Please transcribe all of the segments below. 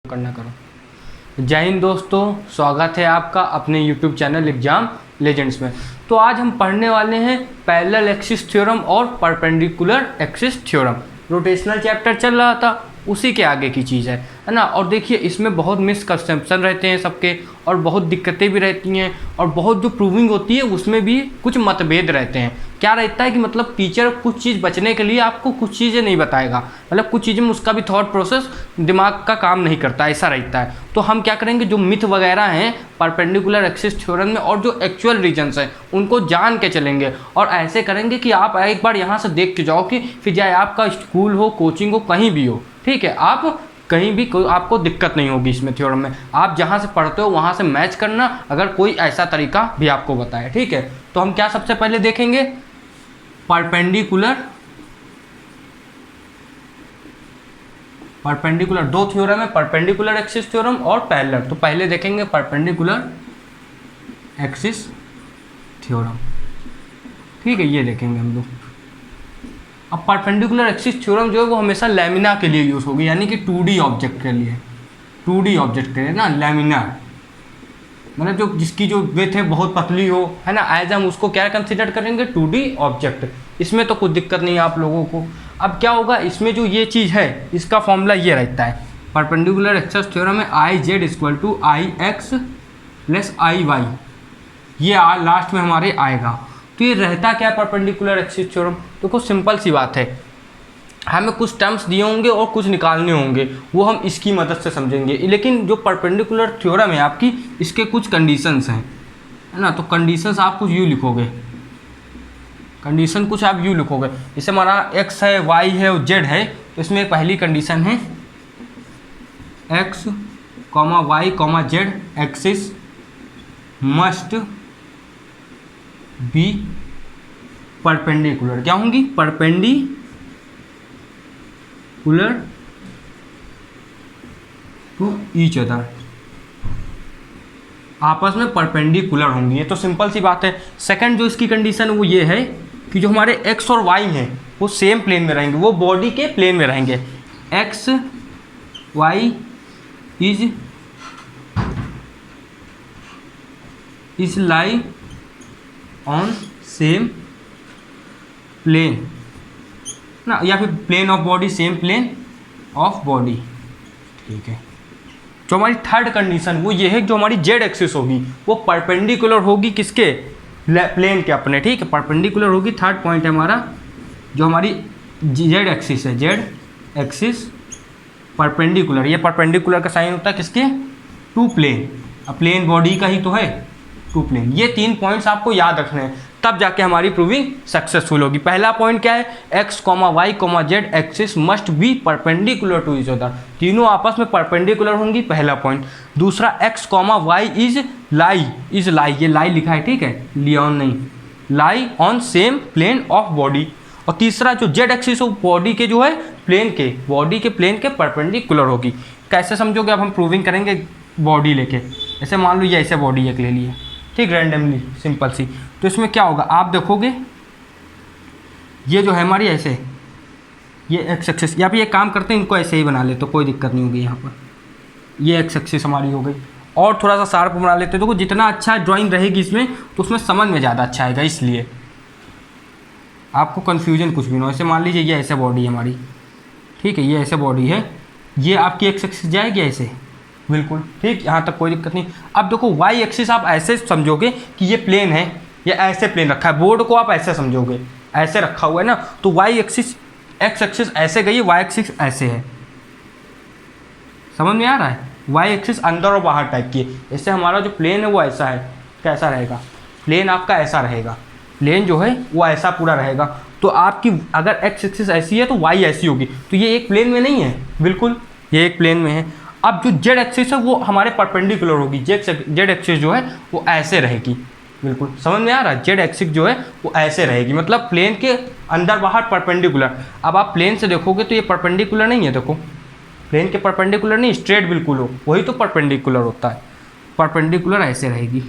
करना करो। जय हिंद दोस्तों, स्वागत है आपका अपने YouTube चैनल एग्जाम लेजेंड्स में। तो आज हम पढ़ने वाले हैं पैरेलल एक्सिस थ्योरम और perpendicular axis theorem. Rotational chapter चल रहा था, उसी के आगे की चीज़ है ना। और देखिए इसमें बहुत मिसकंसेप्शन रहते हैं सबके, और बहुत दिक्कतें भी रहती हैं, और बहुत जो प्रूविंग होती है उसमें भी कुछ मतभेद रहते हैं। क्या रहता है कि मतलब टीचर कुछ चीज़ बचने के लिए आपको कुछ चीज़ें नहीं बताएगा, मतलब कुछ चीज़ें में उसका भी थॉट प्रोसेस दिमाग का काम नहीं करता, ऐसा रहता है। तो हम क्या करेंगे, जो मिथ वगैरह हैं परपेंडिकुलर एक्सिस थ्योरम में और जो एक्चुअल रीजन्स हैं उनको जान के चलेंगे, और ऐसे करेंगे कि आप एक बार यहाँ से देख के जाओ कि फिर चाहे आपका स्कूल हो, कोचिंग हो, कहीं भी हो, ठीक है, आप कहीं भी कोई आपको दिक्कत नहीं होगी इसमें थ्योरम में। आप जहाँ से पढ़ते हो वहाँ से मैच करना, अगर कोई ऐसा तरीका भी आपको बताए, ठीक है। तो हम क्या सबसे पहले देखेंगे, परपेंडिकुलर दो थ्योरम है, परपेंडिकुलर एक्सिस थ्योरम और पैरेलल। तो पहले देखेंगे परपेंडिकुलर एक्सिस थ्योरम, ठीक है, ये देखेंगे हम लोग। अब परपेंडिकुलर एक्सिस थ्योरम जो है वो हमेशा लैमिना के लिए यूज होगी, यानी कि 2D ऑब्जेक्ट के लिए, 2D ऑब्जेक्ट के लिए ना, लैमिना मतलब जो जिसकी जो विड्थ है बहुत पतली हो, है ना, एज हम उसको क्या कंसिडर करेंगे, 2D ऑब्जेक्ट। इसमें तो कुछ दिक्कत नहीं है आप लोगों को। अब क्या होगा, इसमें जो ये चीज़ है इसका फॉर्मूला ये रहता है परपेंडिकुलर एक्सिस थ्योरम में, I Z equal to I X plus I Y, ये लास्ट में हमारे आएगा। तो ये रहता क्या है परपेंडिकुलर एक्सिस थ्योरम, तो कुछ सिंपल सी बात है, हमें कुछ टर्म्स दिए होंगे और कुछ निकालने होंगे, वो हम इसकी मदद से समझेंगे। लेकिन जो परपेंडिकुलर थ्योरम है आपकी, इसके कुछ कंडीशंस हैं, है ना। तो कंडीशंस आप कुछ यूँ लिखोगे, कंडीशन कुछ आप यूँ लिखोगे, जैसे हमारा एक्स है, वाई है और जेड है, तो इसमें पहली कंडीशन है X comma Y comma Z axis must be perpendicular. क्या होंगी, परपेंडिकुलर टू ईच अदर, आपस में परपेंडिकुलर होंगी। ये तो सिंपल सी बात है। सेकंड जो इसकी कंडीशन है वो ये है कि जो हमारे एक्स और वाई हैं वो सेम प्लेन में रहेंगे, वो बॉडी के प्लेन में रहेंगे। X Y is lie on same plane ना, या फिर plane of body, same plane of body, ठीक है। जो हमारी थर्ड कंडीशन वो ये है, जो हमारी जेड एक्सिस होगी वो परपेंडिकुलर होगी किसके, प्लेन के अपने, ठीक है, परपेंडिकुलर होगी। थर्ड पॉइंट है हमारा, जो हमारी जेड एक्सिस है, जेड एक्सिस परपेंडिकुलर, ये परपेंडिकुलर का साइन होता है किसके, टू प्लेन, अब प्लेन बॉडी का ही तो है, टू प्लेन। ये 3 पॉइंट्स आपको याद रखने हैं, तब जाके हमारी प्रूविंग सक्सेसफुल होगी। पहला पॉइंट क्या है, X comma Y comma Z axis must be perpendicular to each other, तीनों आपस में परपेंडिकुलर होंगी, पहला पॉइंट। दूसरा X comma Y is lie, ये लाई लिखा है, ठीक है, लियॉन नहीं, lie on same plane of body. और तीसरा जो जेड एक्सिस हो बॉडी के जो है प्लेन के, बॉडी के प्लेन के परपेंडिकुलर होगी। कैसे समझोगे, अब हम प्रूविंग करेंगे बॉडी लेके, ऐसे मान लो ये ऐसे बॉडी एक ले लिए, ठीक, रैंडमली सिंपल सी। तो इसमें क्या होगा, आप देखोगे ये जो है हमारी ऐसे, ये एक्स एक्सिस, या फिर ये काम करते हैं इनको ऐसे ही बना ले तो कोई दिक्कत नहीं होगी। यहाँ पर ये एक्स एक्सिस हमारी हो गई, और थोड़ा सा शार्प बना लेते हैं तो जितना अच्छा ड्राइंग रहेगी इसमें तो उसमें समझ में ज़्यादा अच्छा आएगा, इसलिए आपको कन्फ्यूजन कुछ भी ना हो। ऐसे मान लीजिए ये ऐसे बॉडी है हमारी, ठीक है, ये ऐसे बॉडी है, ये आपकी एक्स एक्सिस जाएगी ऐसे, बिल्कुल ठीक, यहाँ तक कोई दिक्कत नहीं। अब देखो वाई एक्सिस आप ऐसे समझोगे कि ये प्लेन है, ये ऐसे प्लेन रखा है, बोर्ड को आप ऐसे समझोगे, ऐसे रखा हुआ है ना, तो वाई एक्सिस, एक्स एक्सिस ऐसे गई है, वाई एक्सिस ऐसे है, समझ में आ रहा है। वाई एक्सिस अंदर और बाहर टाइप की है, इससे हमारा जो प्लेन है वो ऐसा है, कैसा रहेगा, प्लेन आपका ऐसा रहेगा, प्लेन जो है वो ऐसा पूरा रहेगा। तो आपकी अगर एक्स एक्सिस ऐसी है तो वाई ऐसी होगी, तो ये एक प्लेन में नहीं है, बिल्कुल ये एक प्लेन में है। अब जो जेड एक्सिस है वो हमारे परपेंडिकुलर होगी, जेड एक्सिस जो है वो ऐसे रहेगी, बिल्कुल समझ में आ रहा है, जेड एक्सिस जो है वो ऐसे रहेगी, मतलब प्लेन के अंदर बाहर परपेंडिकुलर। अब आप प्लेन से देखोगे तो ये परपेंडिकुलर नहीं है, देखो प्लेन के परपेंडिकुलर नहीं, स्ट्रेट बिल्कुल हो, वही तो परपेंडिकुलर होता है, परपेंडिकुलर ऐसे रहेगी।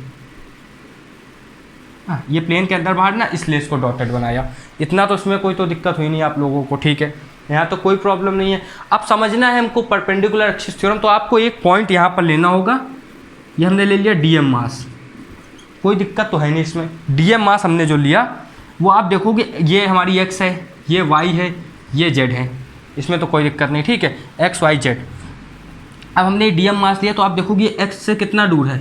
हाँ, ये प्लेन के अंदर बाहर ना, इसलिए इसको डॉटेड बनाया, इतना तो इसमें कोई तो दिक्कत हुई नहीं आप लोगों को, ठीक है। यहाँ तो कोई प्रॉब्लम नहीं है। अब समझना है हमको परपेंडिकुलर एक्सिस थ्योरम, तो आपको एक पॉइंट यहाँ पर लेना होगा। ये हमने ले लिया डीएम मास, कोई दिक्कत तो है नहीं इसमें। डीएम मास हमने जो लिया वो आप देखोगे ये हमारी एक्स है, ये वाई है, ये जेड है, इसमें तो कोई दिक्कत नहीं, ठीक है, एक्स वाई जेड। अब हमने डीएम मास लिया तो आप देखोगे एक्स से कितना दूर है,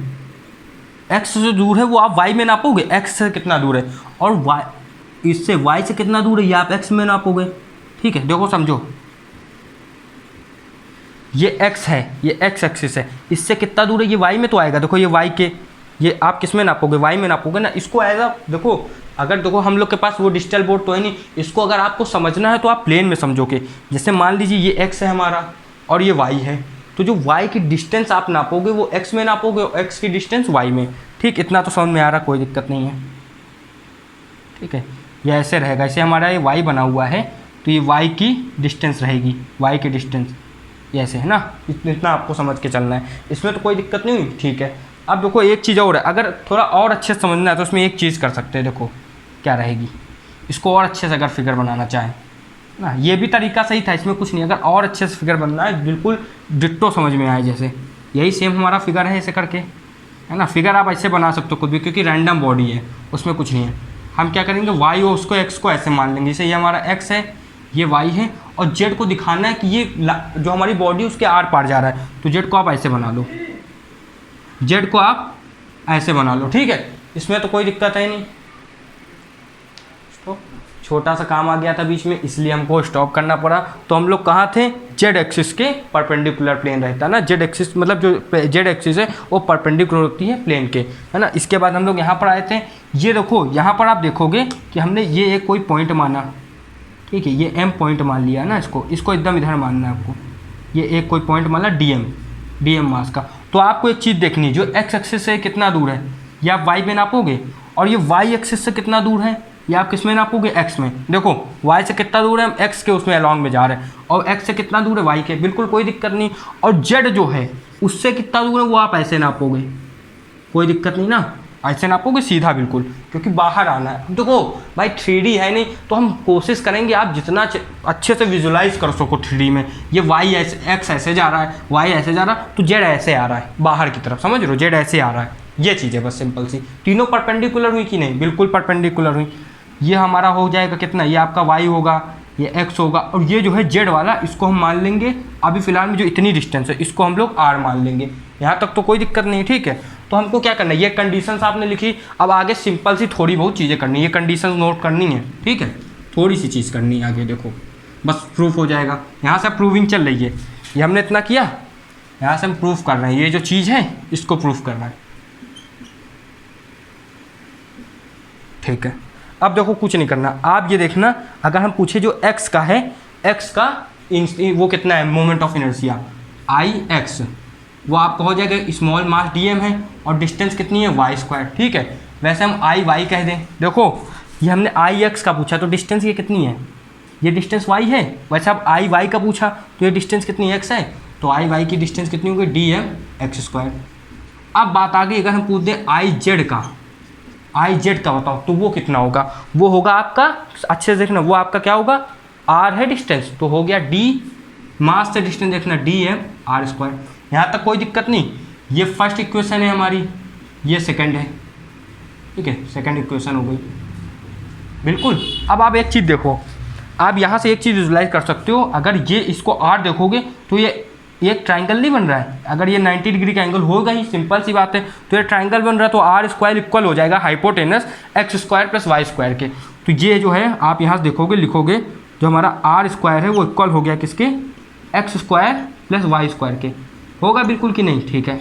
एक्स से दूर है वो आप वाई में नापोगे, एक्स से कितना दूर है, और वाई इससे वाई से कितना दूर है ये आप एक्स में नापोगे, ठीक है। देखो समझो, ये एक्स है, ये एक्स एक्सिस है, इससे कितना दूर है ये वाई में तो आएगा। देखो ये वाई के, ये आप किस में नापोगे, वाई में नापोगे ना। इसको एज अ देखो, अगर देखो हम लोग के पास वो डिजिटल बोर्ड तो है नहीं, इसको अगर आपको समझना है तो आप प्लेन में समझोगे। जैसे मान लीजिए ये एक्स है हमारा और ये वाई है, तो जो वाई की डिस्टेंस आप नापोगे वो एक्स में नापोगे और एक्स की डिस्टेंस वाई में, ठीक। इतना तो समझ में आ रहा, कोई दिक्कत नहीं है, ठीक है। ये ऐसे रहेगा, इसे हमारा ये वाई बना हुआ है तो ये वाई की डिस्टेंस रहेगी, वाई की डिस्टेंस ये ऐसे है ना। इतना आपको समझ के चलना है, इसमें तो कोई दिक्कत नहीं हुई, ठीक है। अब देखो एक चीज़ और है, अगर थोड़ा और अच्छे से समझना है तो उसमें एक चीज़ कर सकते हैं, देखो क्या रहेगी, इसको और अच्छे से अगर फिगर बनाना चाहें ना, ये भी तरीका सही था, इसमें कुछ नहीं। अगर और अच्छे से फिगर बनना है, बिल्कुल डिट्टो समझ में आए, जैसे यही सेम हमारा फिगर है ऐसे करके, है ना। फिगर आप ऐसे बना सकते हो खुद भी, क्योंकि रैंडम बॉडी है, उसमें कुछ नहीं है। हम क्या करेंगे, वाई हो उसको एक्स को ऐसे मान लेंगे, जैसे ये हमारा एक्स है, ये वाई है, और जेड को दिखाना है कि ये जो हमारी बॉडी उसके आर पार जा रहा है, तो जेड को आप ऐसे बना लो, जेड को आप ऐसे बना लो, ठीक है। इसमें तो कोई दिक्कत है नहीं। तो छोटा सा काम आ गया था बीच में, इसलिए हमको स्टॉप करना पड़ा। तो हम लोग कहाँ थे, जेड एक्सिस के परपेंडिकुलर प्लेन रहता है ना, जेड एक्सिस मतलब जो जेड एक्सिस है वो परपेंडिकुलर होती है प्लेन के, है ना। इसके बाद हम लोग यहाँ पर आए थे, ये देखो यहाँ पर आप देखोगे कि हमने ये एक कोई पॉइंट माना, ठीक है, ये एम पॉइंट मान लिया ना, इसको एकदम इधर मानना है आपको। ये एक कोई पॉइंट माना डीएम मास का। तो आपको एक चीज़ देखनी है, जो एक्स एक्सिस से कितना दूर है ये आप वाई में नापोगे, और ये वाई एक्सिस से कितना दूर है ये आप किस में नापोगे, एक्स में। देखो वाई से कितना दूर है, हम एक्स के उसमें अलॉन्ग में जा रहे हैं, और एक्स से कितना दूर है वाई के, बिल्कुल कोई दिक्कत नहीं। और जेड जो है उससे कितना दूर है वो आप ऐसे नापोगे, कोई दिक्कत नहीं ना, ऐसे नापोगे सीधा बिल्कुल, क्योंकि बाहर आना है। देखो भाई 3D है नहीं, तो हम कोशिश करेंगे आप जितना अच्छे से विजुलाइज कर सको 3D में। ये वाई ऐसे, एक्स ऐसे जा रहा है, वाई ऐसे जा रहा है, तो जेड ऐसे आ रहा है बाहर की तरफ, समझ रहे हो, जेड ऐसे आ रहा है। ये चीज़ है बस सिंपल सी। तीनों परपेंडिकुलर हुई कि नहीं, बिल्कुल परपेंडिकुलर हुई। ये हमारा हो जाएगा कितना, ये आपका वाई होगा, ये एक्स होगा, और ये जो है जेड वाला इसको हम मान लेंगे अभी फ़िलहाल में जो इतनी डिस्टेंस है इसको हम लोग आर मान लेंगे। यहाँ तक तो कोई दिक्कत नहीं, ठीक है। तो हमको क्या करना है, ये कंडीशंस आपने लिखी, अब आगे सिंपल सी थोड़ी बहुत चीज़ें करनी है, ये कंडीशंस नोट करनी है, ठीक है, थोड़ी सी चीज़ करनी है आगे, देखो बस प्रूफ हो जाएगा। यहाँ से प्रूविंग चल रही है, ये हमने इतना किया, यहाँ से हम प्रूफ कर रहे हैं, ये जो चीज़ है इसको प्रूफ करना है, ठीक है। अब देखो कुछ नहीं करना, आप ये देखना, अगर हम पूछे जो एक्स का है, एक्स का वो कितना है, moment of inertia I x, वो आपका हो जाएगा स्मॉल मास डीएम है, और डिस्टेंस कितनी है वाई स्क्वायर, ठीक है। वैसे हम आई वाई कह दें, देखो ये हमने आई एक्स का पूछा तो डिस्टेंस ये कितनी है, ये डिस्टेंस वाई है। वैसे अब आई वाई का पूछा तो ये डिस्टेंस कितनी एक्स है, तो आई वाई की डिस्टेंस कितनी होगी, डीएम एक्स स्क्वायर। अब बात आ गई, अगर हम पूछ दें आई जेड का, आई जेड का बताओ, तो वो कितना होगा, वो होगा आपका, अच्छे से देखना, वो आपका क्या होगा, आर है डिस्टेंस, तो हो गया डी, मास से डिस्टेंस देखना डी एम आर स्क्वायर। यहाँ तक कोई दिक्कत नहीं। ये फर्स्ट इक्वेशन है हमारी, ये सेकंड है, ठीक है, सेकंड इक्वेशन हो गई बिल्कुल। अब आप एक चीज़ देखो, आप यहाँ से एक चीज़ विजुलाइज कर सकते हो, अगर ये इसको आर देखोगे तो ये एक ट्राइंगल नहीं बन रहा है, अगर ये 90 डिग्री का एंगल होगा ही, सिंपल सी बात है, तो ये ट्राइंगल बन रहा है, तो आर स्क्वायर इक्वल हो जाएगा hypotenuse X square plus Y square के। तो ये जो है आप यहाँ से देखोगे, लिखोगे, जो हमारा आर स्क्वायर है वो इक्वल हो गया किसके, X square plus Y square के, होगा बिल्कुल कि नहीं, ठीक है।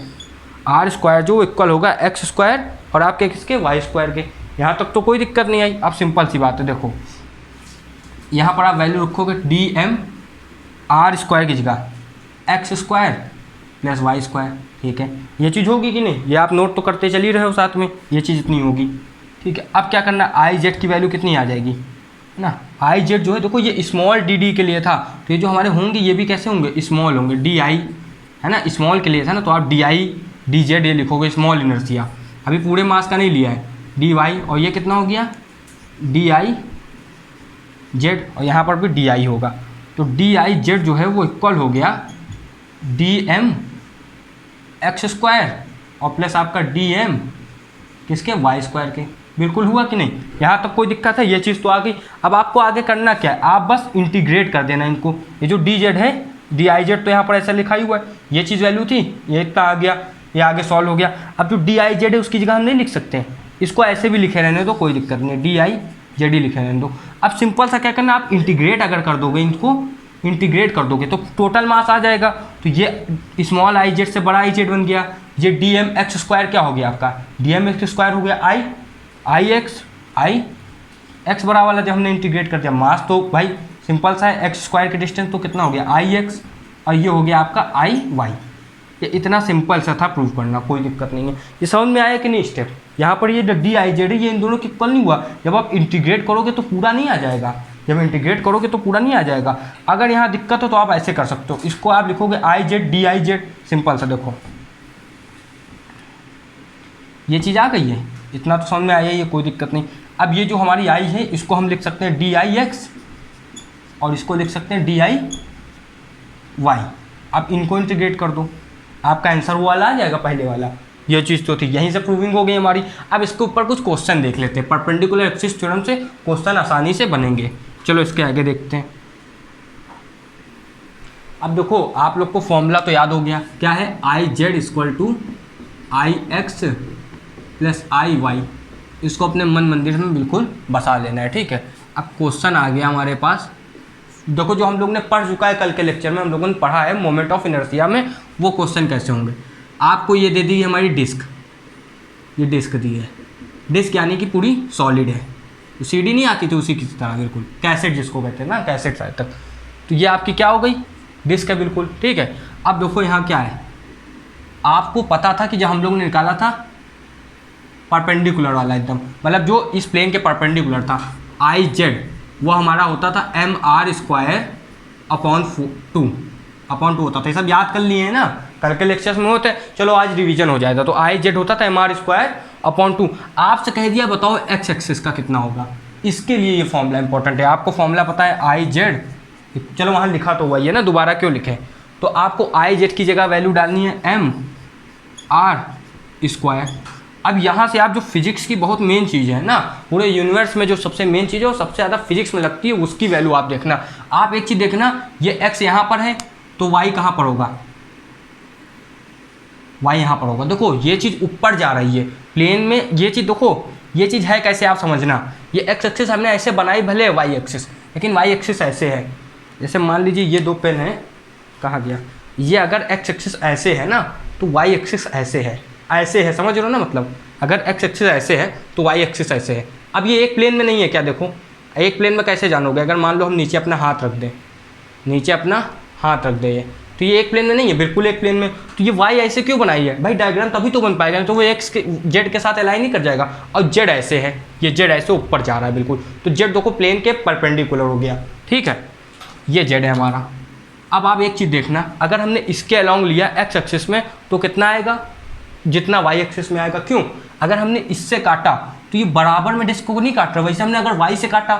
आर स्क्वायर जो इक्वल होगा एक्स स्क्वायर और आपके किसके, वाई स्क्वायर के। यहाँ तक तो कोई दिक्कत नहीं आई। अब सिंपल सी बात है, देखो यहाँ पर आप वैल्यू रखोगे डी एम आर स्क्वायर की जगह X square plus Y square, ठीक है। ये चीज़ होगी कि नहीं, ये आप नोट तो करते चल ही रहे हो साथ में, ये चीज़ इतनी होगी, ठीक है। अब क्या करना, आई जेड की वैल्यू कितनी आ जाएगी, है ना। आई जेड जो है, देखो ये स्मॉल डी डी के लिए था, तो ये जो हमारे होंगे ये भी कैसे होंगे, स्मॉल होंगे, डी आई है ना, स्मॉल के लिए था ना, तो आप डी आई डी जेड ये लिखोगे, स्मॉल इनर्शिया, अभी पूरे मास का नहीं लिया है, डी वाई, और ये कितना हो गया डी आई जेड, और यहाँ पर भी डी आई होगा, तो डी आई जेड जो है वो इक्वल हो गया डी एम एक्स स्क्वायर और प्लस आपका डी एम किसके वाई स्क्वायर के। बिल्कुल हुआ कि नहीं, यहाँ तक कोई दिक्कत है, ये चीज़ तो आ गई। अब आपको आगे करना क्या है, आप बस इंटीग्रेट कर देना इनको। ये जो डी जेड है, डी आई जेड तो यहाँ पर ऐसा लिखा ही हुआ है, ये चीज़ वैल्यू थी, ये इतना आ गया, ये आगे सॉल्व हो गया। अब जो डी आई जेड है उसकी जगह हम नहीं लिख सकते, इसको ऐसे भी लिखे रहने दो, कोई दिक्कत नहीं, डी आई जेड ही लिखे रहने दो। अब सिंपल सा क्या करना, आप इंटीग्रेट अगर कर दोगे, इनको इंटीग्रेट कर दोगे तो टोटल मास आ जाएगा। तो ये स्मॉल आई जेड से बड़ा आई जेड बन गया, ये डी एम एक्स स्क्वायर क्या हो गया आपका, डी एम एक्स स्क्वायर हो गया आई एक्स बड़ा वाला जब हमने इंटीग्रेट कर दिया मास, तो भाई सिंपल सा है, एक्स स्क्वायर के डिस्टेंस तो कितना हो गया आई एक्स, और ये हो गया आपका आई वाई। ये इतना सिंपल सा था प्रूव करना, कोई दिक्कत नहीं है। ये समझ में आया कि नहीं स्टेप। यहाँ पर ये डी आई जेड है, ये इन दोनों की इक्वल नहीं हुआ, जब आप इंटीग्रेट करोगे तो पूरा नहीं आ जाएगा, जब इंटीग्रेट करोगे तो पूरा नहीं आ जाएगा। अगर यहाँ दिक्कत हो तो आप ऐसे कर सकते हो, इसको आप लिखोगे I Z D I Z, simple सा देखो ये चीज़ आ गई है, इतना तो समझ में आया, ये कोई दिक्कत नहीं। अब ये जो हमारी आई है इसको हम लिख सकते हैं डी आई एक्स और इसको लिख सकते हैं डी आई वाई। अब इनको इंटीग्रेट कर दो, आपका आंसर वो वाला आ जाएगा, पहले वाला। ये चीज़ तो थी, यहीं से प्रूविंग हो गई हमारी। अब इसके ऊपर कुछ क्वेश्चन देख लेते हैं, परपेंडिकुलर एक्सिस थ्योरम से क्वेश्चन आसानी से बनेंगे। चलो इसके आगे देखते हैं। अब देखो आप लोग को फॉर्मूला तो याद हो गया, क्या है, I Z equal to I X plus I Y. इसको अपने मन मंदिर में बिल्कुल बसा लेना है, ठीक है। अब क्वेश्चन आ गया हमारे पास, देखो जो हम लोग ने पढ़ चुका है कल के लेक्चर में, हम लोगों ने पढ़ा है मोमेंट ऑफ इनर्शिया में वो क्वेश्चन कैसे होंगे। आपको ये दे दी है हमारी डिस्क, ये डिस्क दी है, डिस्क यानी कि पूरी सॉलिड है, सीडी नहीं आती थी उसी की तरह, बिल्कुल कैसेट जिसको कहते हैं ना, कैसेट साइड तक। तो ये आपकी क्या हो गई, डिस्क है बिल्कुल, ठीक है। अब देखो यहाँ क्या है, आपको पता था कि जब हम लोग ने निकाला था परपेंडिकुलर वाला एकदम, मतलब जो इस प्लेन के परपेंडिकुलर था, आई जेड वो हमारा होता था एम आर स्क्वायर अपॉन 2 होता था। ये सब याद कर लिए हैं ना, कल के लेक्चर्स में होते हैं, चलो आज रिवीजन हो जाएगा। तो आई जेड होता था एम आर स्क्वायर अपॉन 2। आपसे कह दिया बताओ एक्स एक्सिस का कितना होगा, इसके लिए ये फॉर्मूला इंपॉर्टेंट है। आपको फॉर्मूला पता है आई जेड, चलो वहाँ लिखा तो हुआ ही है ना, दोबारा क्यों लिखे। तो आपको आई जेड की जगह वैल्यू डालनी है एम आर स्क्वायर। अब यहाँ से आप जो फिजिक्स की बहुत मेन चीज़ है ना, पूरे यूनिवर्स में जो सबसे मेन चीज़ है वो सबसे ज़्यादा फिजिक्स में लगती है, उसकी वैल्यू आप देखना। आप एक चीज़ देखना, ये x यहाँ पर है तो y कहाँ पर होगा, y यहाँ पर होगा। देखो ये चीज़ ऊपर जा रही है प्लेन में, ये चीज़ देखो, ये चीज़ है कैसे आप समझना। ये x एक्सिस हमने ऐसे बनाई भले y एक्सिस, लेकिन y एक्सिस ऐसे है। जैसे मान लीजिए ये दो पेन है, कहाँ गया, ये अगर x एक्सिस ऐसे है ना तो y एक्सिस ऐसे है, ऐसे है, समझ रहे हो ना, मतलब अगर x एक्सिस ऐसे है तो y एक्सिस ऐसे है। अब ये एक प्लेन में नहीं है क्या, देखो एक प्लेन में कैसे जानोगे, अगर मान लो हम नीचे अपना हाथ रख दें, नीचे अपना हाथ रख दें, तो ये एक प्लेन में नहीं है, बिल्कुल एक प्लेन में। तो ये y ऐसे क्यों बनाई है भाई, डायग्राम तभी तो बन पाएगा, तो वो x के z के साथ अलाइन नहीं कर जाएगा। और z ऐसे है, ये z ऐसे ऊपर जा रहा है बिल्कुल, तो z देखो प्लेन के परपेंडिकुलर हो गया, ठीक है, ये z है हमारा। अब आप एक चीज़ देखना, अगर हमने इसके अलॉन्ग लिया x एक्सिस में तो कितना आएगा, जितना y एक्सिस में आएगा। क्यों, अगर हमने इससे काटा तो ये बराबर में डिस्क को नहीं काट रहा, वैसे हमने अगर y से काटा,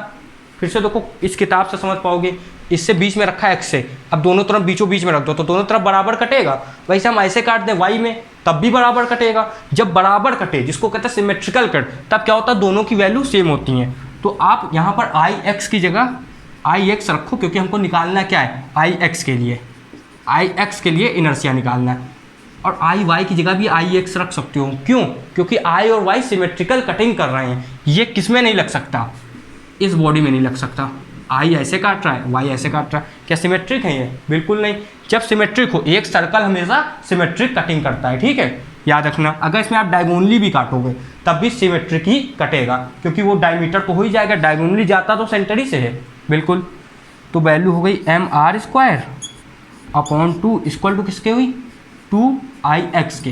फिर से देखो इस किताब से समझ पाओगे, इससे बीच में रखा है x से, अब दोनों तरफ बीचों बीच में रख दो तो दोनों तरफ बराबर कटेगा। वैसे हम ऐसे काट दें y में तब भी बराबर कटेगा। जब बराबर कटे, जिसको कहते हैं सिमेट्रिकल कट, तब क्या होता है, दोनों की वैल्यू सेम होती हैं। तो आप यहाँ पर आई एक्स की जगह आई एक्स रखो, क्योंकि हमको निकालना क्या है, आई एक्स के लिए इनर्शिया निकालना है। और आई वाई की जगह भी आई एक्स रख सकते हो, क्यों, क्योंकि आई और वाई सिमेट्रिकल कटिंग कर रहे हैं। ये किस में नहीं लग सकता, इस बॉडी में नहीं लग सकता। आई ऐसे काट रहा है, वाई ऐसे काट रहा है, क्या सिमेट्रिक है ये, बिल्कुल नहीं। जब सिमेट्रिक हो, एक सर्कल हमेशा सिमेट्रिक कटिंग करता है, ठीक है, याद रखना। अगर इसमें आप डायगोनली भी काटोगे तब भी सिमेट्रिक ही कटेगा, क्योंकि वो डायमीटर तो हो ही जाएगा, डायगोनली जाता तो सेंटर ही से है, बिल्कुल। तो वैल्यू हो गई M R square upon 2 equal to किसके हुई, 2 आई एक्स के।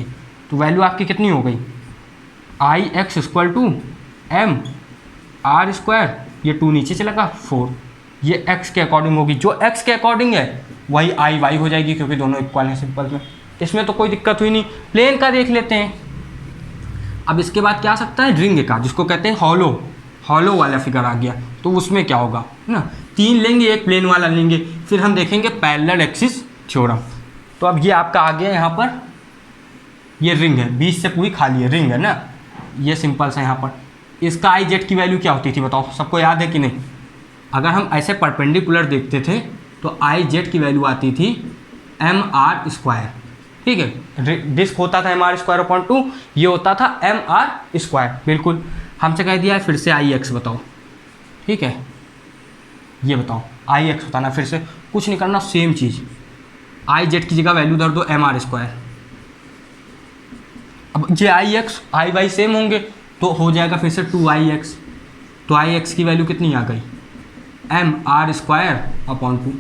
तो वैल्यू आपकी कितनी हो गई, I X equal to M R square, ये 2 नीचे चला गया 4, ये x के अकॉर्डिंग होगी, जो x के अकॉर्डिंग है वही आई वाई हो जाएगी, क्योंकि दोनों इक्वल हैं सिंपल में। इसमें तो कोई दिक्कत हुई नहीं। प्लेन का देख लेते हैं। अब इसके बाद क्या आ सकता है, रिंग का, जिसको कहते हैं हॉलो वाला फिगर आ गया, तो उसमें क्या होगा ना, 3 लेंगे, एक प्लेन वाला लेंगे, फिर हम देखेंगे पैरेलल एक्सिस थ्योरम। तो अब ये आपका आ गया यहाँ पर, ये रिंग है, बीच से पूरी खाली है, रिंग है ना, ये सिंपल सा यहाँ पर। इसका आई जेड की वैल्यू क्या होती थी बताओ, सबको याद है कि नहीं? अगर हम ऐसे परपेंडिकुलर देखते थे तो आई जेड की वैल्यू आती थी mr², ठीक है। डिस्क होता था mr²/2, ये होता था mr², बिल्कुल। हमसे कह दिया है फिर से आई एक्स बताओ, ठीक है, ये बताओ आई एक्स बताना, फिर से कुछ नहीं करना, सेम चीज़, आई जेड की जगह वैल्यू धर दो mr²। अब ये आई एक्स आई वाई सेम होंगे तो हो जाएगा फिर से 2ix, तो आई एक्स की वैल्यू कितनी आ गई mr²/2।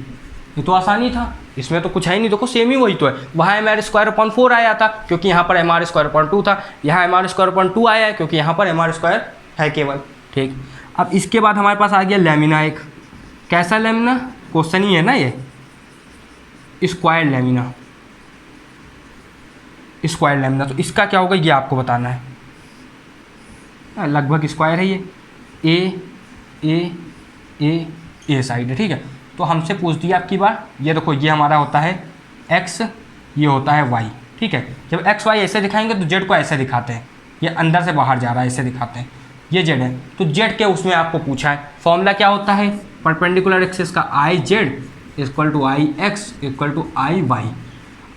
ये तो आसानी था, इसमें तो कुछ है ही नहीं, देखो सेम ही वही तो है। वहाँ mr²/4 आया था क्योंकि यहाँ पर mr²/2 था, यहाँ mr²/2 आया है क्योंकि यहाँ पर mr² है केवल, ठीक। अब इसके बाद हमारे पास आ गया लेमिना एक, कैसा लेमिना, क्वेश्चन ही है ना ये, स्क्वायर लेमिना, स्क्वायर लेमिना। तो इसका क्या होगा ये आपको बताना है, लगभग स्क्वायर है ये, ए साइड है, ठीक है। तो हमसे पूछ दिया आपकी बार, ये देखो ये हमारा होता है x, ये होता है y, ठीक है। जब x y ऐसे दिखाएंगे तो z को ऐसे दिखाते हैं, ये अंदर से बाहर जा रहा है ऐसे दिखाते हैं, ये z है। तो z के उसमें आपको पूछा है, फॉर्मूला क्या होता है परपेंडिकुलर एक्सिस का, I Z equal to I X equal to I Y.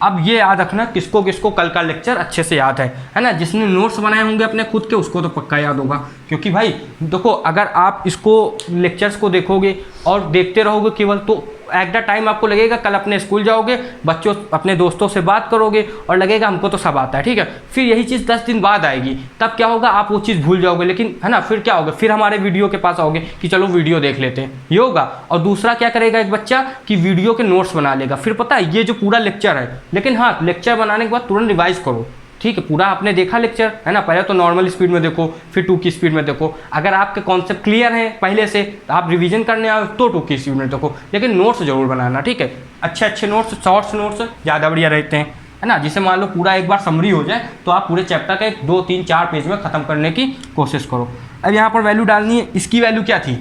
अब ये याद रखना, किसको किसको कल का लेक्चर अच्छे से याद है ना, जिसने नोट्स बनाए होंगे अपने खुद के उसको तो पक्का याद होगा। क्योंकि भाई देखो, अगर आप इसको लेक्चर्स को देखोगे और देखते रहोगे केवल, तो एट द टाइम आपको लगेगा कल अपने स्कूल जाओगे, बच्चों अपने दोस्तों से बात करोगे और लगेगा हमको तो सब आता है, ठीक है। फिर यही चीज़ 10 दिन बाद आएगी, तब क्या होगा आप वो चीज़ भूल जाओगे, लेकिन है ना, फिर क्या होगा, फिर हमारे वीडियो के पास आओगे कि चलो वीडियो देख लेते हैं, ये होगा। और दूसरा क्या करेगा एक बच्चा कि वीडियो के नोट्स बना लेगा, फिर पता है ये जो पूरा लेक्चर है, लेकिन हाँ लेक्चर बनाने के बाद तुरंत रिवाइज करो, ठीक है। पूरा आपने देखा लेक्चर है ना, पहले तो नॉर्मल स्पीड में देखो, फिर 2 की स्पीड में देखो। अगर आपके कॉन्सेप्ट क्लियर है पहले से, आप रिवीजन करने आओ तो 2 की स्पीड में देखो, लेकिन नोट्स जरूर बनाना, ठीक है। अच्छे नोट्स, शॉर्ट्स नोट्स ज़्यादा बढ़िया रहते हैं, है ना। जिसे मान लो पूरा एक बार समरी हो जाए तो आप पूरे चैप्टर के 2 3 4 पेज में ख़त्म करने की कोशिश करो। अब यहाँ पर वैल्यू डालनी है, इसकी वैल्यू क्या थी,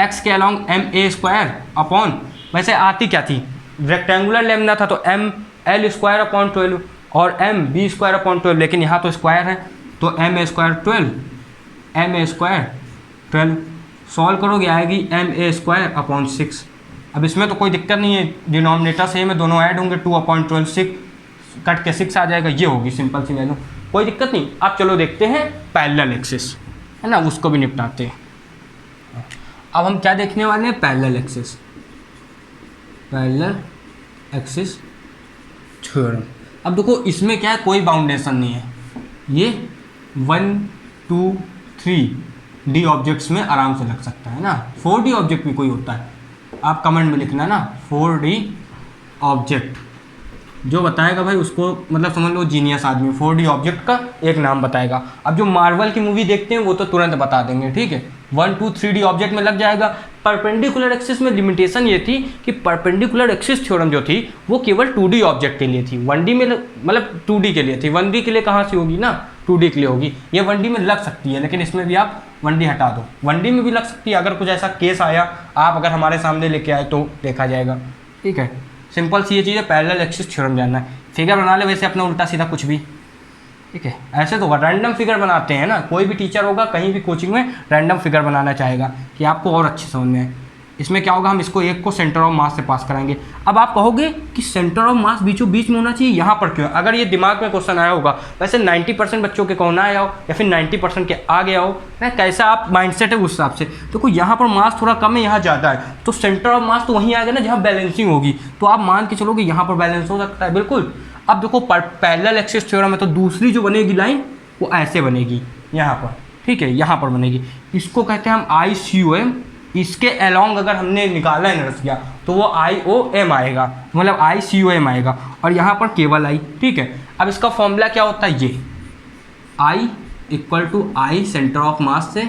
x के अलॉन्ग ma² वैसे आती क्या थी, रेक्टेंगुलर लेमना था तो ml²/12 और mb²/12, लेकिन यहाँ तो स्क्वायर है तो ma²12 सॉल्व करोगे आएगी ma²/6। अब इसमें तो कोई दिक्कत नहीं है, डिनोमिनेटर सेम है, दोनों ऐड होंगे, 2/12 6 कट के 6 आ जाएगा, ये होगी सिंपल सी वैल्यू, कोई दिक्कत नहीं। अब चलो देखते हैं पैरेलल एक्सिस, है ना, उसको भी निपटाते हैं। अब हम क्या देखने वाले हैं, parallel axis, parallel axis theorem. अब देखो इसमें क्या है, कोई बाउंडेशन नहीं है, ये 1 2 3 डी ऑब्जेक्ट्स में आराम से लग सकता है ना, 4D ऑब्जेक्ट भी कोई होता है, आप कमेंट में लिखना ना 4D ऑब्जेक्ट, जो बताएगा भाई उसको मतलब समझ लो जीनियस आदमी, 4D ऑब्जेक्ट का एक नाम बताएगा। अब जो मार्वल की मूवी देखते हैं वो तो तुरंत बता देंगे, ठीक है, 1 2 3D ऑब्जेक्ट में लग जाएगा। परपेंडिकुलर एक्सिस में लिमिटेशन ये थी कि परपेंडिकुलर एक्सिस थ्योरम जो थी वो केवल 2D ऑब्जेक्ट के लिए थी, 1D में मतलब 2D के लिए थी, 1D के लिए कहाँ से होगी ना, 2D के लिए होगी। ये 1D में लग सकती है, लेकिन इसमें भी आप 1D हटा दो, 1D में भी लग सकती है, अगर कुछ ऐसा केस आया आप अगर हमारे सामने लेके आए तो देखा जाएगा, ठीक है। सिंपल सी ये चीज़ है, पैरेलल एक्सिस थ्योरम जानना है। फिगर बना ले वैसे अपना उल्टा सीधा कुछ भी, ठीक है। ऐसे तो रैंडम फिगर बनाते हैं ना, कोई भी टीचर होगा कहीं भी कोचिंग में रैंडम फिगर बनाना चाहेगा कि आपको और अच्छे समझ में आए। इसमें क्या होगा, हम इसको एक को सेंटर ऑफ मास से पास कराएंगे। अब आप कहोगे कि सेंटर ऑफ मास बीचों बीच में होना चाहिए, यहाँ पर क्यों? अगर ये दिमाग में क्वेश्चन आया होगा, वैसे 90% बच्चों के कहो ना आया हो या फिर 90% के आगे आओ ना, कैसा आप माइंडसेट है उस हिसाब से। देखो यहाँ पर मास थोड़ा कम है, यहाँ ज़्यादा है, तो सेंटर ऑफ मास तो वहीं आएगा ना जहाँ बैलेंसिंग होगी, तो आप मान के चलोगे यहाँ पर बैलेंस हो सकता है, बिल्कुल। अब देखो पैरेलल एक्सिस थ्योरम है तो दूसरी जो बनेगी लाइन वो ऐसे बनेगी यहाँ पर, ठीक है, यहाँ पर बनेगी, इसको कहते हैं हम ICOM। इसके अलोंग अगर हमने निकाला इनर्स किया तो वो IOM आएगा, मतलब ICOM आएगा, और यहाँ पर केवल I, ठीक है। अब इसका फॉर्मूला क्या होता है, ये I equal to I centre of mass से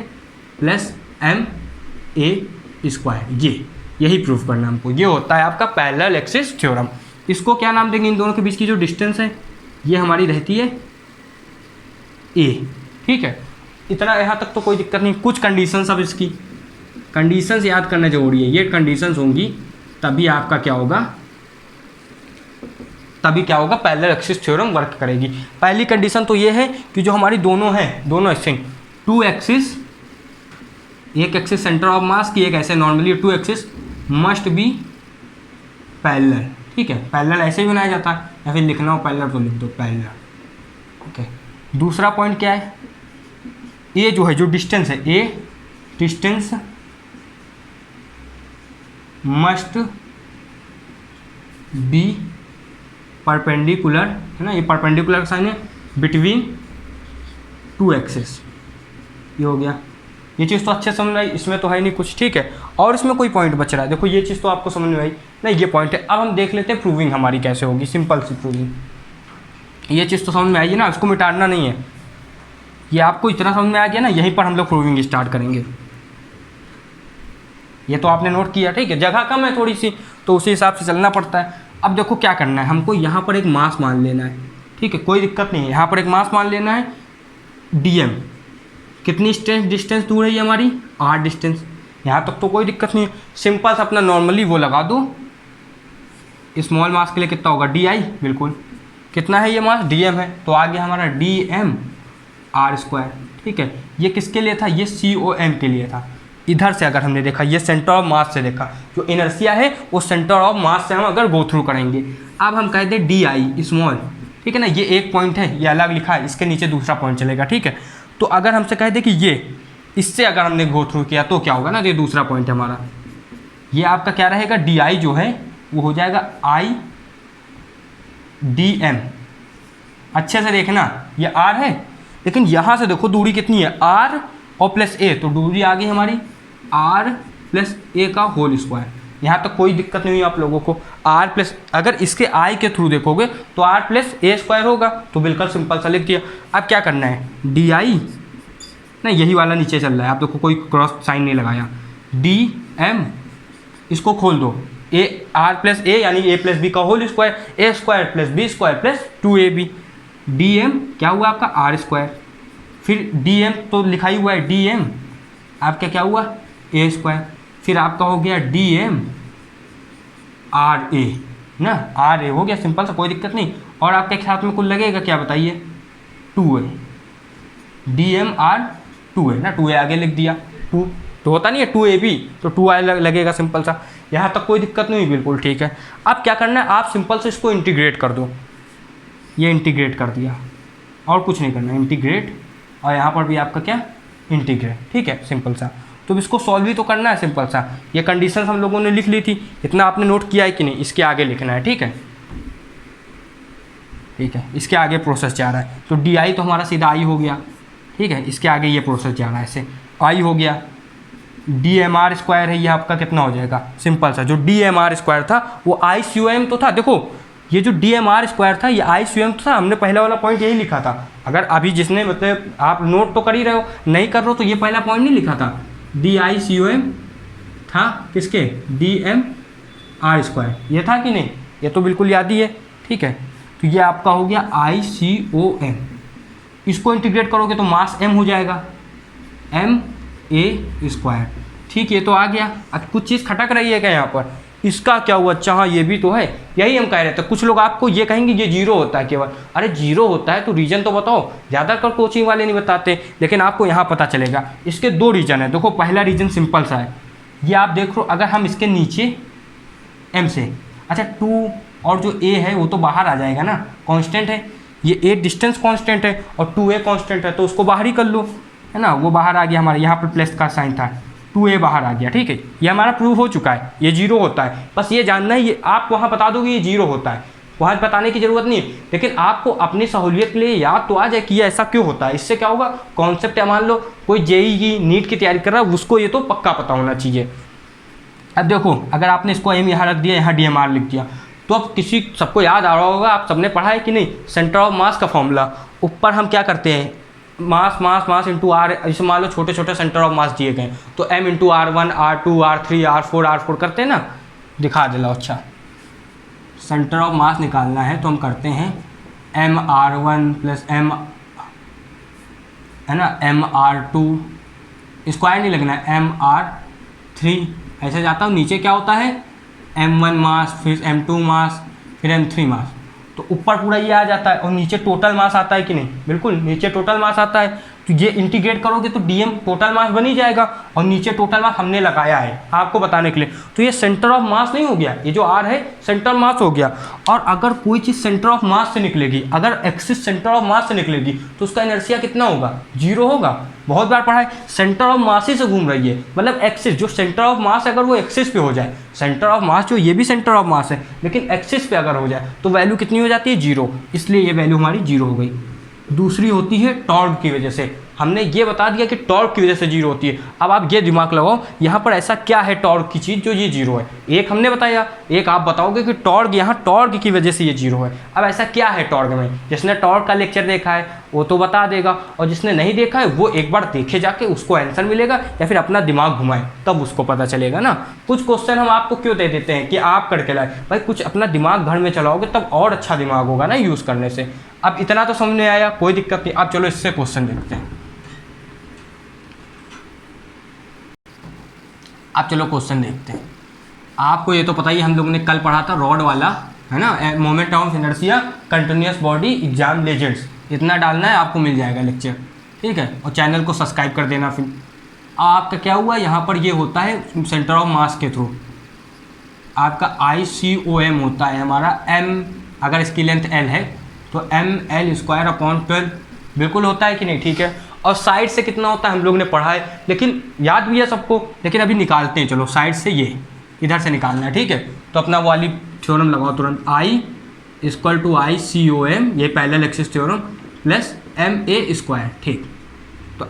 प्लस ma², यही प्रूफ करना हमको, ये होता है आपका पैरेलल एक्सिस थ्योरम। इसको क्या नाम देंगे, इन दोनों के बीच की जो डिस्टेंस है ये हमारी रहती है A, ठीक है। इतना यहाँ तक तो कोई दिक्कत नहीं। कुछ कंडीशंस अब इसकी कंडीशंस याद करना जरूरी है, ये कंडीशंस होंगी तभी आपका क्या होगा, पैरेलल एक्सिस थ्योरम वर्क करेगी। पहली कंडीशन तो ये है कि जो हमारी दोनों एक्सिस, टू एक्सिस, एक एक्सिस सेंटर ऑफ मास की, एक ऐसे normally two axis must be parallel. ठीक है, पैरेलल ऐसे ही बनाया जाता है, या फिर लिखना हो पैरेलल तो लिख दो पैरेलल। ओके, दूसरा पॉइंट क्या है, ए जो है, जो डिस्टेंस है, ए डिस्टेंस मस्ट बी परपेंडिकुलर, है ना, ये परपेंडिकुलर का साइन है, बिटवीन टू एक्सिस। ये हो गया, ये चीज़ तो अच्छे समझ में आई, इसमें तो है नहीं कुछ। ठीक है, और इसमें कोई पॉइंट बच रहा है, देखो ये चीज़ तो आपको समझ में आई नहीं, ये पॉइंट है। अब हम देख लेते हैं प्रूविंग हमारी कैसे होगी, सिंपल सी प्रूविंग। ये चीज़ तो समझ में आई ना, इसको मिटाना नहीं है, ये आपको इतना समझ में आ गया ना, यहीं पर हम लोग प्रूविंग स्टार्ट करेंगे। ये तो आपने नोट किया, ठीक है, जगह कम है थोड़ी सी तो उसी हिसाब से चलना पड़ता है। अब देखो क्या करना है, हमको यहाँ पर एक मास मान लेना है। ठीक है, कोई दिक्कत नहीं है, यहाँ पर एक मास मान लेना है dm। कितनी डिस्टेंस दूर है ये हमारी, r डिस्टेंस, यहाँ तक तो कोई दिक्कत नहीं है। सिंपल सा अपना नॉर्मली वो लगा दो, स्मॉल मास के लिए कितना होगा di, बिल्कुल कितना है ये मास, dm है, तो आ गया हमारा dm r²। ठीक है, ये किसके लिए था, ये COM के लिए था। इधर से अगर हमने देखा, ये सेंटर ऑफ मास से देखा, जो इनर्शिया है वो सेंटर ऑफ मास से हम अगर गो थ्रू करेंगे। अब हम कह दें di स्मॉल, ठीक है ना, ये एक पॉइंट है, ये अलग लिखा है, इसके नीचे दूसरा पॉइंट चलेगा। ठीक है, तो अगर हमसे कह दें कि ये इससे अगर हमने गो थ्रू किया तो क्या होगा ना, ये दूसरा पॉइंट है हमारा, ये आपका क्या रहेगा, di जो है वो हो जाएगा I dm। अच्छे से देखना, ये r है, लेकिन यहाँ से देखो दूरी कितनी है, r और प्लस a, तो दूरी आ गई हमारी r प्लस a का होल स्क्वायर। यहाँ तक कोई दिक्कत नहीं हुई आप लोगों को, r प्लस, अगर इसके i के थ्रू देखोगे तो r प्लस a² होगा, तो बिल्कुल सिंपल सा लिख दिया। अब क्या करना है, di ना, यही वाला नीचे चल रहा है, आप देखो कोई क्रॉस साइन नहीं लगाया, dm, इसको खोल दो, r प्लस a यानी a प्लस बी का whole square, a² plus b² plus 2ab, dm क्या हुआ आपका r², फिर dm तो लिखा ही हुआ है dm, आपका क्या हुआ a², फिर आपका हो गया dm ra ना, ra हो गया, सिंपल सा कोई दिक्कत नहीं। और आपके साथ में कुल लगेगा क्या बताइए, 2a, dm r 2a ना, 2a आगे लिख दिया, 2 तो होता नहीं है 2ab, तो 2a लगेगा, सिंपल सा, यहाँ तक कोई दिक्कत नहीं हुई, बिल्कुल ठीक है। अब क्या करना है, आप सिंपल से इसको इंटीग्रेट कर दो, ये इंटीग्रेट कर दिया, और कुछ नहीं करना, इंटीग्रेट, और यहाँ पर भी आपका क्या, इंटीग्रेट। ठीक है, सिंपल सा, तो इसको सॉल्व भी तो करना है, सिंपल सा। ये कंडीशन हम लोगों ने लिख ली थी, इतना आपने नोट किया है कि नहीं, इसके आगे लिखना है। ठीक है, ठीक है, इसके आगे प्रोसेस जा रहा है, तो di तो हमारा सीधा i हो गया। ठीक है, इसके आगे ये प्रोसेस जा रहा है, ऐसे i हो गया, dmr² है, ये आपका कितना हो जाएगा, सिंपल सा, जो dmr² था वो ICOM तो था, देखो ये जो dmr² था ये ICOM तो था, हमने पहला वाला पॉइंट यही लिखा था। अगर अभी जिसने मतलब आप नोट तो कर ही रहे हो, नहीं कर रहे हो तो ये पहला पॉइंट नहीं लिखा था, DICOM था किसके, dmr², ये था कि नहीं, ये तो बिल्कुल याद ही है। ठीक है, तो ये आपका हो गया ICOM, इसको इंटीग्रेट करोगे तो मास m हो जाएगा, ma²। ठीक, ये तो आ गया। अब कुछ चीज़ खटक रही है क्या यहाँ पर, इसका क्या हुआ, अच्छा हाँ ये भी तो है, यही हम कह रहे थे। कुछ लोग आपको ये कहेंगे ये जीरो होता है केवल, अरे जीरो होता है तो रीजन तो बताओ, ज़्यादातर कोचिंग वाले नहीं बताते, लेकिन आपको यहाँ पता चलेगा। इसके दो रीजन है, देखो पहला रीजन सिंपल सा है, ये आप देख लो, अगर हम इसके नीचे m से, अच्छा 2 और जो a है वो तो बाहर आ जाएगा ना, कांस्टेंट है, ये a डिस्टेंस कांस्टेंट है और 2a कांस्टेंट है, तो उसको बाहर ही कर लो, है ना, वो बाहर आ गया हमारे, यहाँ पर प्लस का साइन था, 2a बाहर आ गया। ठीक है, ये हमारा प्रूव हो चुका है, ये जीरो होता है, बस ये जानना है, ये आप वहाँ बता दोगे ये जीरो होता है, वहाँ बताने की ज़रूरत नहीं है, लेकिन आपको अपनी सहूलियत के लिए याद तो आ जाए कि ये ऐसा क्यों होता है। इससे क्या होगा, कॉन्सेप्ट है, मान लो कोई जेई की नीट की तैयारी कर रहा है, उसको ये तो पक्का पता होना चाहिए। अब देखो, अगर आपने इसको एम यहाँ रख दिया, यहाँ DMR लिख दिया, तो अब किसी सबको याद आ रहा होगा, आप सबने पढ़ा है कि नहीं, सेंटर ऑफ मास का फॉर्मूला, ऊपर हम क्या करते हैं, मास मास मास इंटू आर, जैसे मान लो छोटे छोटे सेंटर ऑफ मास दिए गए तो m into R1 R2 R3 R4 करते हैं ना, दिखा दिलाओ। अच्छा, सेंटर ऑफ मास निकालना है तो हम करते हैं mR1 प्लस m, है ना, mR2, स्क्वायर नहीं लगना है, 3 ऐसे जाता हूँ, नीचे क्या होता है m1 मास, फिर m2 मास, फिर m3 मास, तो ऊपर पूरा ये आ जाता है और नीचे टोटल मास आता है कि नहीं, बिल्कुल नीचे टोटल मास आता है, तो ये इंटीग्रेट करोगे तो dm टोटल मास बन ही जाएगा और नीचे टोटल मास हमने लगाया है आपको बताने के लिए, तो ये सेंटर ऑफ मास नहीं हो गया, ये जो r है सेंटर ऑफ मास हो गया। और अगर कोई चीज़ सेंटर ऑफ मास से निकलेगी, अगर एक्सिस सेंटर ऑफ मास से निकलेगी तो उसका इनर्शिया कितना होगा, 0 होगा। बहुत बार पढ़ा है, सेंटर ऑफ मास ही से घूम रही है, मतलब एक्सिस जो सेंटर ऑफ मास अगर वो एक्सिस पे हो जाए, सेंटर ऑफ मास जो ये भी सेंटर ऑफ मास है लेकिन एक्सिस पे अगर हो जाए तो वैल्यू कितनी हो जाती है, 0, इसलिए ये वैल्यू हमारी 0 हो गई। दूसरी होती है टॉर्क की वजह से, हमने ये बता दिया कि टॉर्क की वजह से 0 होती है। अब आप ये दिमाग लगाओ यहाँ पर ऐसा क्या है टॉर्क की चीज़ जो ये 0 है, एक हमने बताया, एक आप बताओगे कि टॉर्क यहाँ टॉर्क की वजह से ये 0 है। अब ऐसा क्या है टॉर्क में, जिसने टॉर्क का लेक्चर देखा है वो तो बता देगा और जिसने नहीं देखा है वो एक बार देखे जाके उसको आंसर मिलेगा या फिर अपना दिमाग घुमाए तब उसको पता चलेगा ना। कुछ क्वेश्चन हम आपको क्यों दे देते हैं कि आप करके लाए, भाई कुछ अपना दिमाग घर में चलाओगे तब और अच्छा दिमाग होगा ना यूज़ करने से। अब इतना तो समझ में आया, कोई दिक्कत नहीं। अब चलो इससे क्वेश्चन देखते हैं। अब चलो क्वेश्चन देखते हैं। आपको ये तो पता ही हम लोगों ने कल पढ़ा था रॉड वाला, है ना, moment of inertia continuous body exam legends, इतना डालना है आपको मिल जाएगा लेक्चर, ठीक है। और चैनल को सब्सक्राइब कर देना। फिर आपका क्या हुआ, यहाँ पर ये होता है सेंटर ऑफ मास के थ्रू आपका ICOM होता है हमारा m, अगर इसकी लेंथ l है तो ml²/12 बिल्कुल होता है कि नहीं, ठीक है। और साइड से कितना होता है हम लोग ने पढ़ा है, लेकिन याद भी है सबको, लेकिन अभी निकालते हैं। चलो साइड से ये इधर से निकालना है, ठीक है। तो अपना वाली थ्योरम लगाओ तुरंत, I=ICOM, ये parallel axis theorem, plus MA², ठीक। तो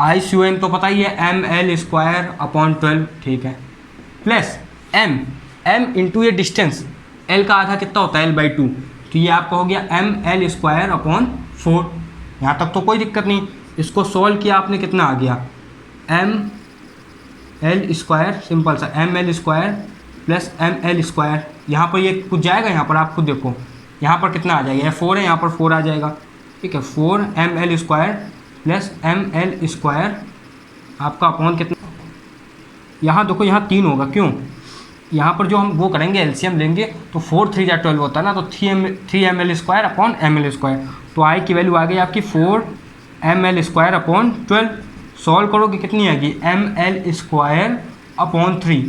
ICOM तो पता ही है ml²/12, ठीक है, प्लस m इंटू ये डिस्टेंस l का आधा कितना होता है, l/2, तो ये आपका हो गया ml²/4। यहाँ तक तो कोई दिक्कत नहीं। इसको सॉल्व किया आपने, कितना आ गया, ml², सिंपल सा ml² प्लस ml², यहाँ पर ये कुछ जाएगा, यहाँ पर आप खुद देखो, यहाँ पर कितना आ जाएगा, 4 है, यहाँ पर 4 आ जाएगा, ठीक है। 4 ml² प्लस ml² आपका अपॉन कितना, यहाँ देखो यहाँ 3 होगा, क्यों, यहाँ पर जो हम वो करेंगे एलसीएम लेंगे तो 4 3 जा 12 होता है ना, तो 3ml²/ml², तो आई की वैल्यू आ गई आपकी 4ml²/12। सॉल्व करोगे कितनी आएगी, ml²/3,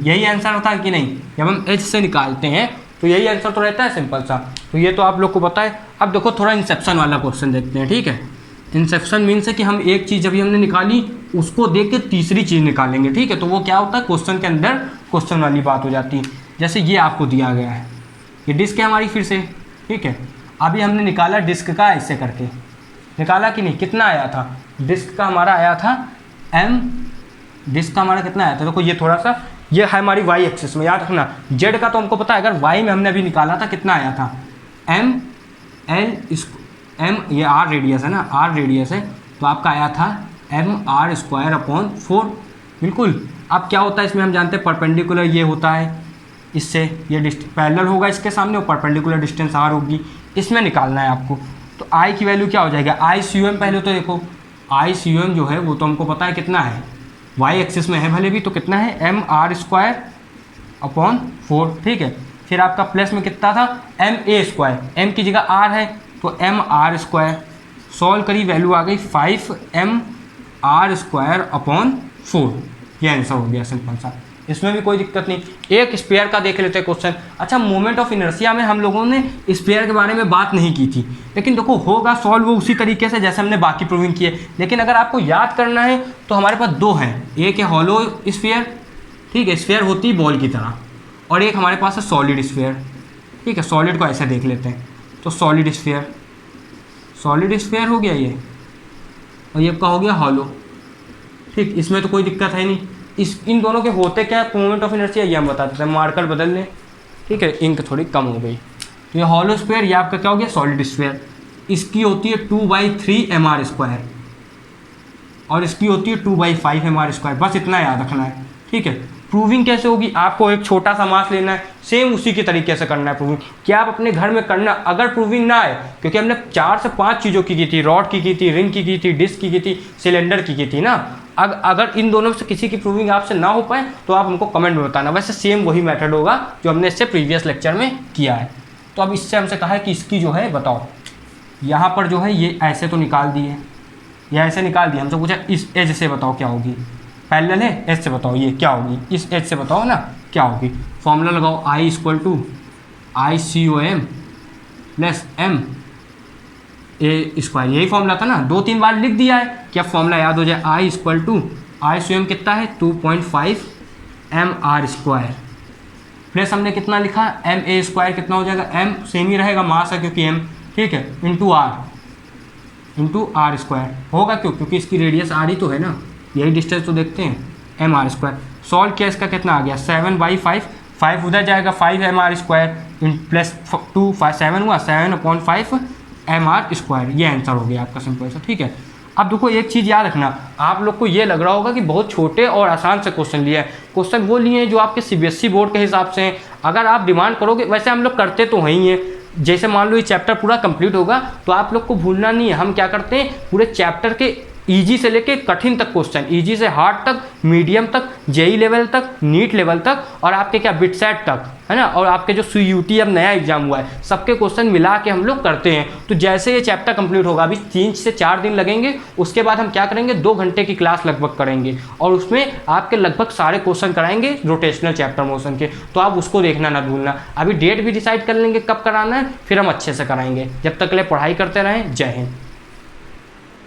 यही आंसर होता है कि नहीं। जब हम h से निकालते हैं तो यही आंसर तो रहता है, सिंपल सा। तो ये तो आप लोग को पता है। अब देखो थोड़ा इंसेप्शन वाला क्वेश्चन देखते हैं, ठीक है। इंसेप्शन मीन्स है कि हम एक चीज़ अभी हमने निकाली उसको देख के तीसरी चीज़ निकालेंगे, ठीक है। तो वो क्या होता है, क्वेश्चन के अंदर क्वेश्चन वाली बात हो जाती है। जैसे ये आपको दिया गया है, ये डिस्क है हमारी फिर से, ठीक है। अभी हमने निकाला डिस्क का, ऐसे करके निकाला कि नहीं, कितना आया था डिस्क का हमारा, आया था m, डिस्क का हमारा कितना आया था, देखो ये थोड़ा सा, ये है हमारी y एक्सिस में, याद रखना। z का तो हमको पता है, अगर y में हमने अभी निकाला था कितना आया था, m, ये r रेडियस है ना, r रेडियस है, तो आपका आया था mr²/4, बिल्कुल। अब क्या होता है इसमें हम जानते हैं, परपेंडिकुलर ये होता है इससे, ये पैरेलल होगा इसके सामने और परपेंडिकुलर डिस्टेंस r होगी, इसमें निकालना है आपको। तो i की वैल्यू क्या हो जाएगा, ICOM, पहले तो देखो ICOM जो है वो तो हमको पता है कितना है, y एक्सिस में है भले भी, तो कितना है mr²/4, ठीक है। फिर आपका प्लस में कितना था, ma², m की जगह r है तो mr², सॉल्व करी, वैल्यू आ गई 5mr²/4, ये आंसर हो गया, सिंपल सा। इसमें भी कोई दिक्कत नहीं। एक स्पेयर का देख लेते हैं क्वेश्चन। अच्छा, मोमेंट ऑफ इनर्शिया में हम लोगों ने स्पेयर के बारे में बात नहीं की थी, लेकिन देखो होगा सॉल्व वो उसी तरीके से जैसे हमने बाकी प्रूविंग किए। लेकिन अगर आपको याद करना है तो हमारे पास दो हैं, एक है हॉलो स्पेयर, ठीक है, स्पेयर होती है बॉल की तरह, और एक हमारे पास है सॉलिड स्पेयर, ठीक है। सॉलिड को ऐसे देख लेते हैं, तो सॉलिड स्पेयर हो गया ये, और ये आपका हो गया हॉलो, ठीक। इसमें तो कोई दिक्कत है नहीं। इन दोनों के होते क्या है मोमेंट ऑफ इनर्शिया, ये हम बता देते हैं, मार्कर बदल लें, ठीक है, इंक थोड़ी कम हो गई। तो ये हॉलो स्पेयर, ये आपका क्या हो गया, सॉलिड स्पेयर। इसकी होती है 2/3 mr², और इसकी होती है 2/5 mr², बस इतना याद रखना है, ठीक है। प्रूविंग कैसे होगी, आपको एक छोटा सा मास लेना है, सेम उसी के तरीके से करना है प्रूविंग। क्या आप अपने घर में करना, अगर प्रूविंग ना आए, क्योंकि हमने 4 से 5 चीज़ों की थी, रॉड की थी, रिंग की थी, डिस्क की थी, सिलेंडर की थी ना, अगर इन दोनों से किसी की प्रूविंग आपसे ना हो पाए तो आप हमको कमेंट में बताना। वैसे सेम वही मेथड होगा जो हमने इससे प्रीवियस लेक्चर में किया है। तो अब इससे हमसे कहा है कि इसकी जो है बताओ, यहाँ पर जो है ये ऐसे तो निकाल दिए, ये ऐसे निकाल दिए, हमसे पूछा इस एज से बताओ क्या होगी, पैरेलल है, एज से बताओ ये क्या होगी, इस एज से बताओ ना क्या होगी। फॉर्मूला लगाओ, I equal to I C O M plus M A square, यही फॉर्मूला था ना, 2-3 बार लिख दिया है कि अब फॉर्मूला याद हो जाए। I equal to I C O M कितना है 2.5 एम आर स्क्वायर प्लस हमने कितना लिखा एम ए स्क्वायर कितना हो जाएगा, एम सेम ही रहेगा मास है क्योंकि एम, ठीक है, इंटू आर स्क्वायर होगा क्यों, क्योंकि इसकी रेडियस आर ही तो है ना, यही डिस्टेंस तो देखते हैं, एम आर स्क्वायर। सॉल्व किया इसका कितना आ गया 7/5, 5 उधर जाएगा 5 एम आर स्क्वायर प्लस 2 7 हुआ 7/5 एम आर स्क्वायर, ये आंसर हो गया आपका सिंपल सा, ठीक है। अब देखो एक चीज़ याद रखना, आप लोग को ये लग रहा होगा कि बहुत छोटे और आसान से क्वेश्चन लिए हैं, क्वेश्चन वो लिए हैं जो आपके सीबीएसई बोर्ड के हिसाब से हैं। अगर आप डिमांड करोगे, वैसे हम लोग करते तो हैं ही हैं, जैसे मान लो ये चैप्टर पूरा कंप्लीट होगा तो आप लोग को भूलना नहीं है, हम क्या करते हैं पूरे चैप्टर के इजी से लेके कठिन तक क्वेश्चन, इजी से हार्ड तक, मीडियम तक, जेई लेवल तक, नीट लेवल तक और आपके क्या बिटसेट तक, है ना, और आपके जो सीयूटी अब नया एग्जाम हुआ है सबके क्वेश्चन मिला के हम लोग करते हैं। तो जैसे ये चैप्टर कंप्लीट होगा, अभी 3 से 4 दिन लगेंगे, उसके बाद हम क्या करेंगे 2 घंटे की क्लास लगभग करेंगे और उसमें आपके लगभग सारे क्वेश्चन कराएंगे रोटेशनल चैप्टर मोशन के, तो आप उसको देखना ना भूलना। अभी डेट भी डिसाइड कर लेंगे कब कराना है, फिर हम अच्छे से कराएंगे। जब तक के लिए पढ़ाई करते रहें। जय हिंद।